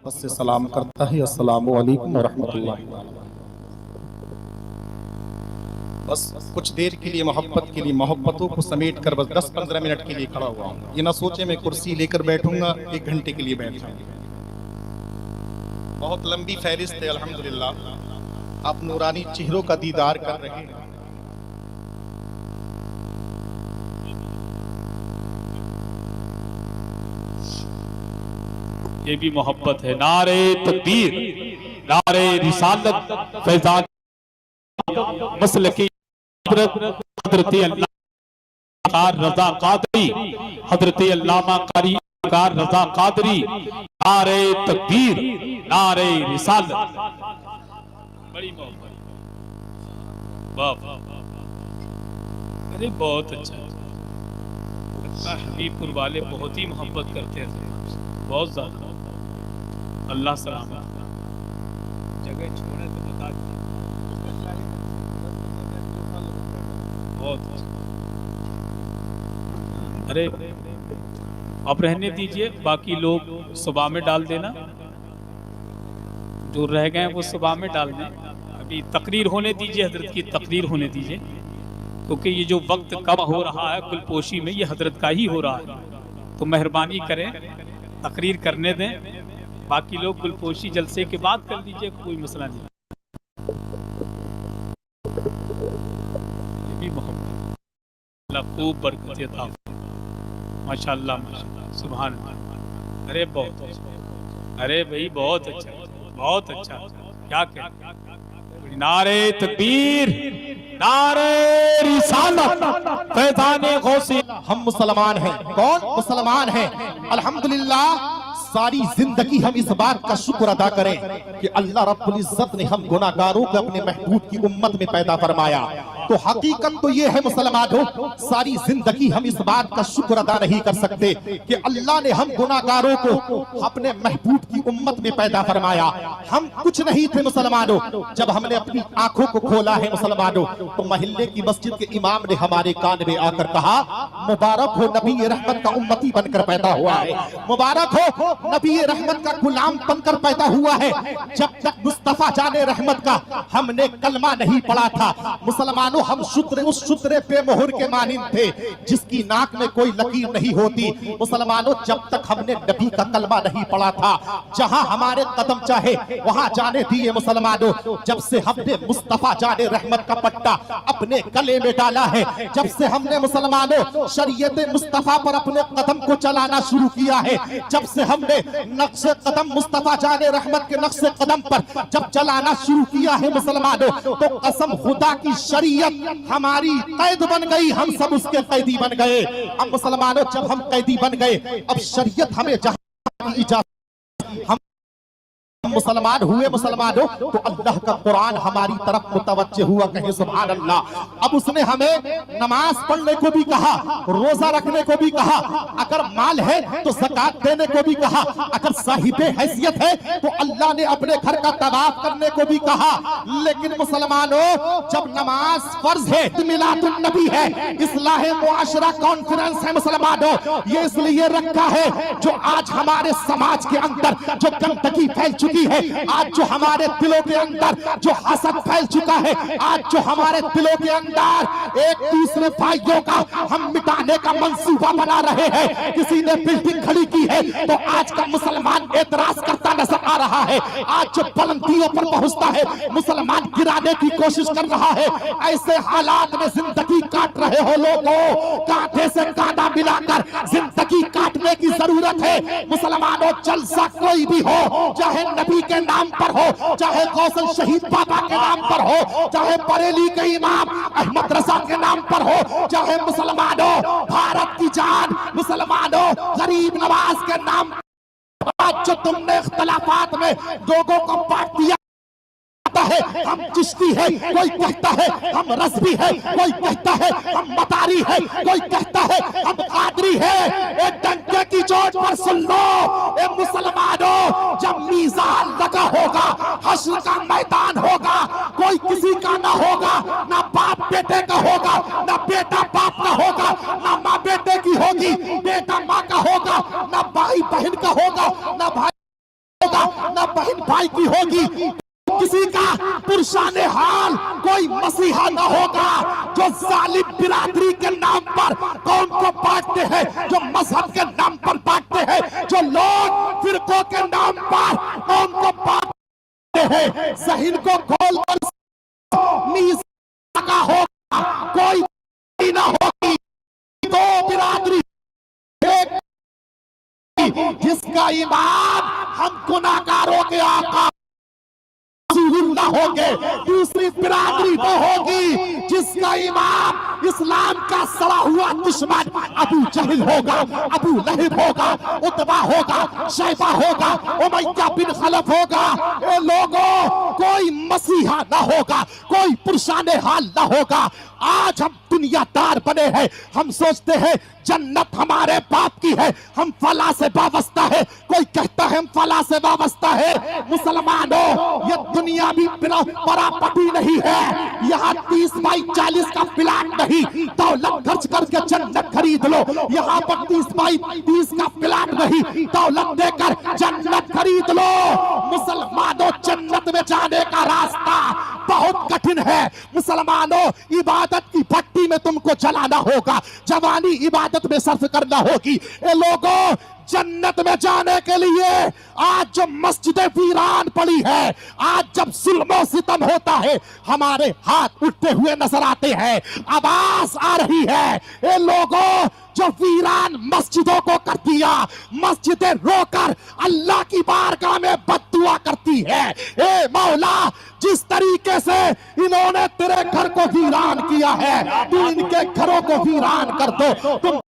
मोहब्बत से सलाम करता है, अस्सलामु अलैकुम व रहमतुल्लाहि। बस कुछ देर के लिए मोहब्बत के लिए मोहब्बतों को समेट कर बस 10-15 मिनट के लिए खड़ा हुआ हूँ। ये ना सोचे मैं कुर्सी लेकर बैठूंगा 1 घंटे के लिए बैठ जाऊंगा। बहुत लंबी फहरिस्त है। अल्हम्दुलिल्लाह आप नूरानी चेहरों का दीदार कर रहे हैं। ये भी मोहब्बत है। नारे तकबीर, नारे रिसालत, फैजान मसलकी हजरत अल्लामा रजा कादरी, हजरत अल्लामा कारी रजा कादरी, नारे तकबीर, नारे रिसालत। बड़ी मोहब्बत। वाह, अरे बहुत अच्छा। हबीबपुर वाले बहुत ही मोहब्बत करते हैं, बहुत ज्यादा। अल्लाह सलामत। जगह छोड़े तो बता दीजिए। बहुत अरे अब रहने दीजिए, बाकी लोग सुबह में डाल देना, जो रह गए वो सुबह में डाल दें। अभी तकरीर होने दीजिए, हजरत की तकरीर होने दीजिए, क्योंकि ये जो वक्त कम हो रहा है गुलपोशी में, ये हजरत का ही हो रहा है। तो मेहरबानी करें, तकरीर करने दें, बाकी लोग गुलपोशी जलसे के बाद कर दीजिए, कोई मसला नहीं। ये भी मोहब्बत, अल्लाह खूब बरकत अता फरमाए। माशाअल्लाह, माशाअल्लाह, सुभान अल्लाह। अरे बहुत अच्छा, अरे भाई बहुत अच्छा, बहुत अच्छा। क्या कहें। नारे तकबीर, नारे रिसालत, फैज़ाने गौसे। हम मुसलमान हैं। कौन मुसलमान हैं? अल्हम्दुलिल्लाह सारी जिंदगी हम इस बात का शुक्र अदा करें कि अल्लाह रब्बुल इज्जत ने हम गुनाहगारों को अपने महबूब की उम्मत में पैदा फरमाया। तो हकीकत तो ये है मुसलमानों, सारी जिंदगी हम इस बात का शुक्र अदा नहीं कर सकते कि अल्लाह ने हम गुनाहगारों को अपने महबूब की उम्मत में पैदा फरमाया। हम कुछ नहीं थे मुसलमानों। जब हमने अपनी आंखों को खोला है मुसलमानों, तो मोहल्ले की मस्जिद के इमाम ने हमारे कान में आकर कहा, मुबारक हो नबी रहमत का उम्मती बनकर पैदा हुआ है, मुबारक हो नबी रहमत का गुलाम बनकर पैदा हुआ है। जब तक मुस्तफा जाने रहमत का हमने कलमा नहीं पढ़ा था मुसलमानों, हम शुद्र उस शुद्र पे मोहर के मानिंद थे जिसकी नाक में कोई लकीर नहीं होती। मुसलमानों जब तक हमने नबी का कलमा नहीं पढ़ा था, जहां हमारे कदम चाहे वहां जाने दिए मुसलमानों। जब से हमने मुस्तफा जाने रहमत का पट्टा अपने गले में डाला है, जब से हमने मुसलमानों शरीयत मुस्तफा पर अपने कदम को चलाना शुरू किया है, जब से हमने नक्शे कदम मुस्तफा जाने रहमत के नक्शे कदम पर जब चलाना शुरू किया है मुसलमानों, तो कसम खुदा की शरीयत हमारी कैद बन गई, हम सब उसके कैदी बन गए। अब मुसलमानों जब हम कैदी बन गए, अब शरीयत हमें जहां इजाजत, हम मुसलमान हुए मुसलमानों, तो अल्लाह का कुरान हमारी तरफ मुतवज्जे हुआ, कहे सुभान अल्लाह। अब उसने हमें नमाज पढ़ने को भी कहा, रोजा रखने को भी कहा, अगर माल है तो ज़कात देने को भी कहा, अगर साहिबे हैसियत है तो अल्लाह ने अपने घर का तवाफ करने को भी कहा। लेकिन मुसलमानों जब नमाज फर्ज है, मिलादुन नबी है, इस्लाह मुआशरा कॉन्फ्रेंस है मुसलमानों, ये इसलिए रखा है जो आज हमारे समाज के अंदर जो गंदगी फैल चुकी है, आज जो हमारे दिलों के अंदर जो हसद फैल चुका है, आज जो हमारे दिलों के अंदर एक दूसरे भाइयों का हम मिटाने का मंसूबा बना रहे हैं। किसी ने बिल्डिंग खड़ी की है तो आज का मुसलमान एतराज करता नजर आ रहा है। आज जो बुलंदियों पर पहुंचता है मुसलमान गिराने की कोशिश कर रहा है। ऐसे हालात में जिंदगी काट रहे हो लोगों, कांधे से कांधा मिलाकर जिंदगी काटने की जरूरत है। मुसलमानों जलसा कोई भी हो, चाहे नबी के नाम पर हो, चाहे कौशल शहीद बाबा के नाम पर हो, चाहे बरेली के इमाम अहमद रजा के नाम पर हो, चाहे मुसलमानों भारत की जान मुसलमानों गरीब नवाज के नाम, आज जो तुमने इख्तलाफात में लोगों को बांट दिया है, हम चिश्ती है, कोई कहता है हम रज़वी है, कोई कहता है हम मदारी है, कोई कहता है हम कादरी है। एक डंके की चोट पर सुन लो ए मुसलमानों, जब मीज़ान लगा होगा, हश्र का मैदान होगा, कोई किसी का ना होगा, ना बाप बेटे का होगा, ना बेटा बाप का होगा, ना माँ बेटे की होगी, बेटा माँ का होगा, ना भाई बहन का होगा, ना भाई होगा, भावना बहन भाई की होगी, किसी का पुरशाने हाल कोई मसीहा न होगा। जो जालिम बिरादरी के नाम पर कौम को बांटते हैं, जो मजहब के नाम पर बांटते हैं, जो लोग फिरकों के नाम पर कौम को बांटते हैं, जहीन को खोलकर मीज़ लगा होगा, कोई ना होगी। दो बिरादरी, एक जिसका ईमान हम गुनाहगारों के आका ना होंगे, दूसरी बिरादरी वो होगी जिसका इमाम इस्लाम का सड़ा हुआ दुश्मन अबू जहल होगा, अबू लहब होगा, उतबा होगा, शैबा होगा, उमय्या बिन खलफ होगा। ये लोगों कोई मसीहा ना होगा, कोई पुरशाने हाल ना होगा। आज हम दुनियादार बने हैं, हम सोचते हैं जन्नत हमारे बाप की है, हम फला से वाबस्ता है, कोई कहता है हम फला से वाबस्ता है। मुसलमानों, ये दुनिया भी परापटी नहीं है। यहाँ 30 बाई 40 का प्लाट नहीं, दौलत खर्च करके जन्नत खरीद लो। यहाँ पर 30 बाई 30 का प्लाट नहीं, दौलत देकर जन्नत खरीद लो। मुसलमानों, जन्नत में जाने का रास्ता बहुत कठिन है। मुसलमानों, इबादत की भट्टी में तुमको जलाना होगा, जवानी इबादत में सर्फ करना होगी। ए लोगों, जन्नत में जाने के लिए आज जो मस्जिदें वीरान पड़ी है, आज जब जुल्म सितम होता है, हमारे हाथ उठते हुए नजर आते हैं, आवाज आ रही है। ए लोगों, जो वीरान मस्जिदों को कर दिया, मस्जिदें रोकर अल्लाह की बारगाह में बद्दुआ करती है। ए मौला, जिस तरीके से इन्होंने तेरे घर को वीरान किया है, तू इनके घरों को वीरान कर दो। तुम